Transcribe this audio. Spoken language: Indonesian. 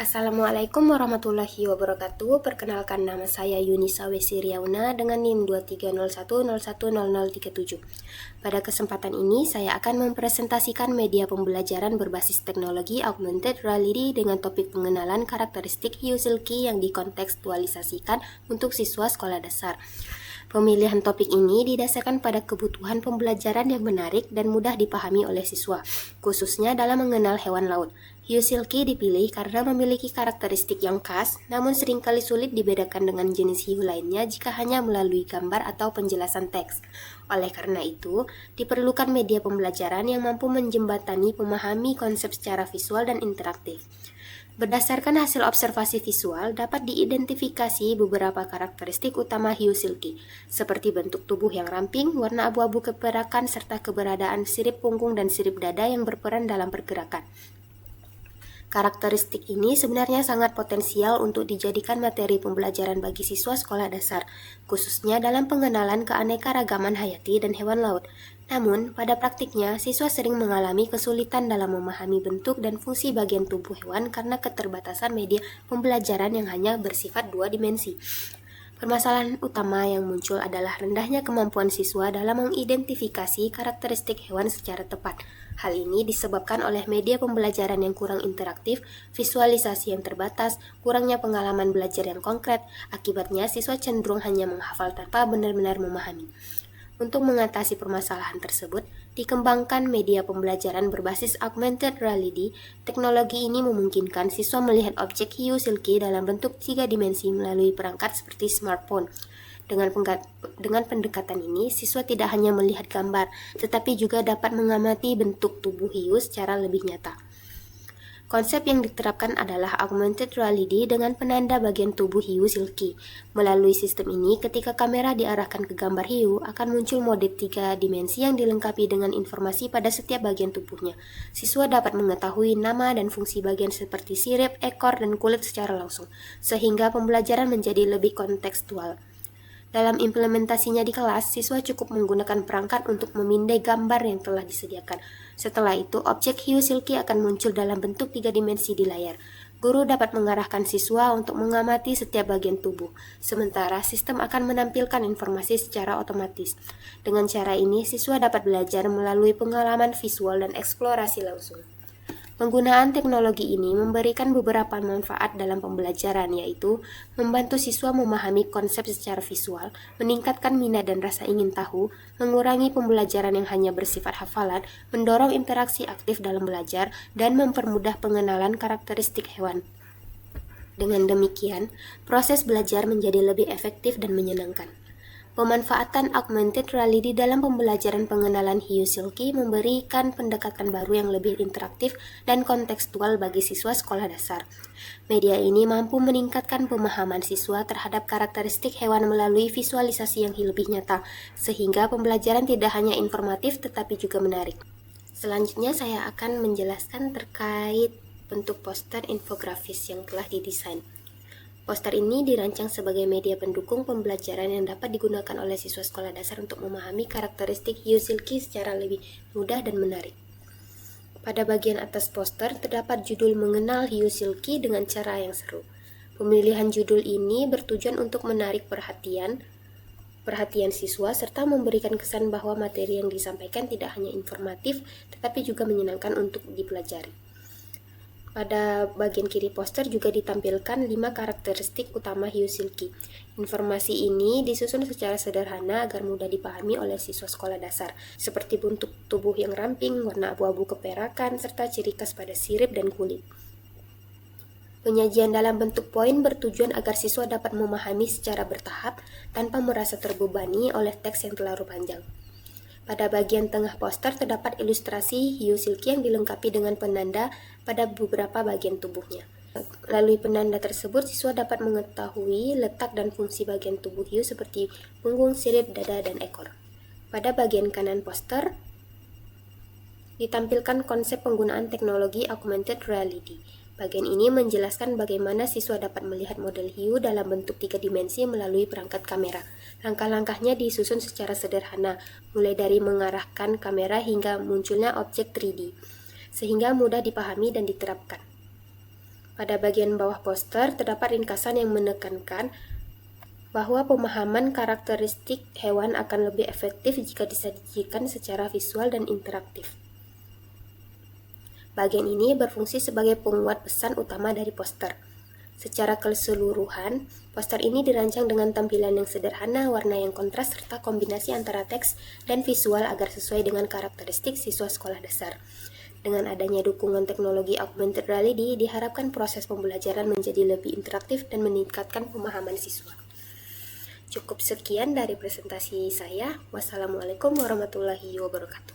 Assalamualaikum warahmatullahi wabarakatuh. Perkenalkan, nama saya Yunisa Wesiriauna dengan NIM 2301010037. Pada kesempatan ini saya akan mempresentasikan media pembelajaran berbasis teknologi augmented reality dengan topik pengenalan karakteristik hiu silky yang dikontekstualisasikan untuk siswa sekolah dasar. Pemilihan topik ini didasarkan pada kebutuhan pembelajaran yang menarik dan mudah dipahami oleh siswa, khususnya dalam mengenal hewan laut. Hiu silky dipilih karena memiliki karakteristik yang khas, namun seringkali sulit dibedakan dengan jenis hiu lainnya jika hanya melalui gambar atau penjelasan teks. Oleh karena itu, diperlukan media pembelajaran yang mampu menjembatani memahami konsep secara visual dan interaktif. Berdasarkan hasil observasi visual, dapat diidentifikasi beberapa karakteristik utama hiu silky, seperti bentuk tubuh yang ramping, warna abu-abu keperakan, serta keberadaan sirip punggung dan sirip dada yang berperan dalam pergerakan. Karakteristik ini sebenarnya sangat potensial untuk dijadikan materi pembelajaran bagi siswa sekolah dasar, khususnya dalam pengenalan keanekaragaman hayati dan hewan laut. Namun, pada praktiknya, siswa sering mengalami kesulitan dalam memahami bentuk dan fungsi bagian tubuh hewan karena keterbatasan media pembelajaran yang hanya bersifat dua dimensi. Permasalahan utama yang muncul adalah rendahnya kemampuan siswa dalam mengidentifikasi karakteristik hewan secara tepat. Hal ini disebabkan oleh media pembelajaran yang kurang interaktif, visualisasi yang terbatas, kurangnya pengalaman belajar yang konkret. Akibatnya, siswa cenderung hanya menghafal tanpa benar-benar memahami. Untuk mengatasi permasalahan tersebut, dikembangkan media pembelajaran berbasis augmented reality. Teknologi ini memungkinkan siswa melihat objek hiu silky dalam bentuk 3 dimensi melalui perangkat seperti smartphone. Dengan pendekatan ini, siswa tidak hanya melihat gambar, tetapi juga dapat mengamati bentuk tubuh hiu secara lebih nyata. Konsep yang diterapkan adalah augmented reality dengan penanda bagian tubuh hiu silky. Melalui sistem ini, ketika kamera diarahkan ke gambar hiu, akan muncul mode 3 dimensi yang dilengkapi dengan informasi pada setiap bagian tubuhnya. Siswa dapat mengetahui nama dan fungsi bagian seperti sirip, ekor, dan kulit secara langsung, sehingga pembelajaran menjadi lebih kontekstual. Dalam implementasinya di kelas, siswa cukup menggunakan perangkat untuk memindai gambar yang telah disediakan. Setelah itu, objek hiu silky akan muncul dalam bentuk 3 dimensi di layar. Guru dapat mengarahkan siswa untuk mengamati setiap bagian tubuh, sementara sistem akan menampilkan informasi secara otomatis. Dengan cara ini, siswa dapat belajar melalui pengalaman visual dan eksplorasi langsung. Penggunaan teknologi ini memberikan beberapa manfaat dalam pembelajaran, yaitu membantu siswa memahami konsep secara visual, meningkatkan minat dan rasa ingin tahu, mengurangi pembelajaran yang hanya bersifat hafalan, mendorong interaksi aktif dalam belajar, dan mempermudah pengenalan karakteristik hewan. Dengan demikian, proses belajar menjadi lebih efektif dan menyenangkan. Pemanfaatan augmented reality dalam pembelajaran pengenalan hiu silky memberikan pendekatan baru yang lebih interaktif dan kontekstual bagi siswa sekolah dasar. Media ini mampu meningkatkan pemahaman siswa terhadap karakteristik hewan melalui visualisasi yang lebih nyata, sehingga pembelajaran tidak hanya informatif tetapi juga menarik. Selanjutnya saya akan menjelaskan terkait bentuk poster infografis yang telah didesain. Poster ini dirancang sebagai media pendukung pembelajaran yang dapat digunakan oleh siswa sekolah dasar untuk memahami karakteristik hiu silky secara lebih mudah dan menarik. Pada bagian atas poster terdapat judul mengenal hiu silky dengan cara yang seru. Pemilihan judul ini bertujuan untuk menarik perhatian siswa serta memberikan kesan bahwa materi yang disampaikan tidak hanya informatif tetapi juga menyenangkan untuk dipelajari. Pada bagian kiri poster juga ditampilkan 5 karakteristik utama hiu silky. Informasi ini disusun secara sederhana agar mudah dipahami oleh siswa sekolah dasar, seperti bentuk tubuh yang ramping, warna abu-abu keperakan, serta ciri khas pada sirip dan kulit. Penyajian dalam bentuk poin bertujuan agar siswa dapat memahami secara bertahap tanpa merasa terbebani oleh teks yang terlalu panjang. Pada bagian tengah poster terdapat ilustrasi hiu silky yang dilengkapi dengan penanda pada beberapa bagian tubuhnya. Melalui penanda tersebut, siswa dapat mengetahui letak dan fungsi bagian tubuh hiu seperti punggung, sirip, dada, dan ekor. Pada bagian kanan poster ditampilkan konsep penggunaan teknologi augmented reality. Bagian ini menjelaskan bagaimana siswa dapat melihat model hiu dalam bentuk 3 dimensi melalui perangkat kamera. Langkah-langkahnya disusun secara sederhana, mulai dari mengarahkan kamera hingga munculnya objek 3D, sehingga mudah dipahami dan diterapkan. Pada bagian bawah poster terdapat ringkasan yang menekankan bahwa pemahaman karakteristik hewan akan lebih efektif jika disajikan secara visual dan interaktif. Bagian ini berfungsi sebagai penguat pesan utama dari poster. Secara keseluruhan, poster ini dirancang dengan tampilan yang sederhana, warna yang kontras, serta kombinasi antara teks dan visual agar sesuai dengan karakteristik siswa sekolah dasar. Dengan adanya dukungan teknologi augmented reality, diharapkan proses pembelajaran menjadi lebih interaktif dan meningkatkan pemahaman siswa. Cukup sekian dari presentasi saya. Wassalamualaikum warahmatullahi wabarakatuh.